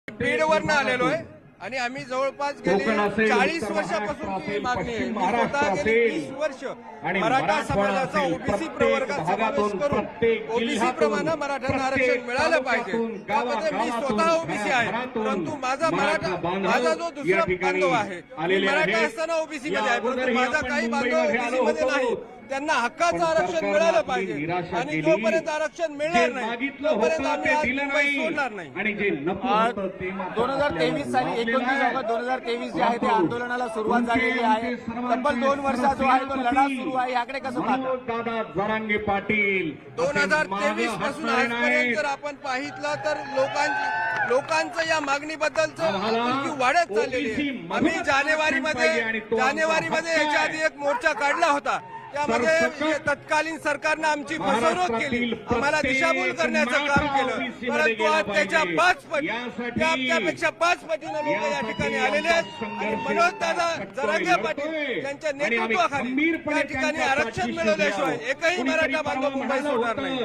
बीडवरनं आलेलो आहे आणि आम्ही जवळपास गेली 40 वर्षापासून ती मागणी आहे. मी स्वतः गेली 20 वर्ष मराठा समाजाचा ओबीसी प्रवर्गात समावेश करून ओबीसी प्रमाणे मराठ्यांना आरक्षण मिळालं पाहिजे. त्यामध्ये मी स्वतः ओबीसी आहे, परंतु माझा जो दुसरा बांधव आहे मराठा असताना ओबीसी मध्ये आहे, परंतु माझा काही बांधव ओबीसी मध्ये नाही. त्यांना हक्काचं आरक्षण मिळालं पाहिजे आणि जोपर्यंत आरक्षण मिळणार नाही तोपर्यंत आम्ही आज मुंबई सोडणार नाही. 2023 साली 29 ऑगस्ट 2023 जे आहे ते आंदोलनाला सुरुवात झालेली आहे. तब्बल 2 वर्षा जो आहे तो लढा सुरू आहे. याकडे कसं पाहता? जरांगे पाटील 2023 पासून आजपर्यंत जर आपण पाहितलं तर लोकांचं या मागणीबद्दलचं आपुलकी वाढत चाललेली आहे. आम्ही जानेवारीमध्ये याच्या आधी एक मोर्चा काढला होता. त्यामध्ये तत्कालीन सरकारनं आमची फसवणूक केली, आम्हाला दिशाभूल करण्याचं काम केलं, परंतु आज त्याच्या 5 पट त्यापेक्षा 5 पटीनं लोक या ठिकाणी आलेले आहेत. आणि मनोजदादा जरांगे पाटील यांच्या नेतृत्वाखाली या ठिकाणी आरक्षण मिळवल्याशिवाय एकही मराठा बांधव मुंबई सोडणार नाही.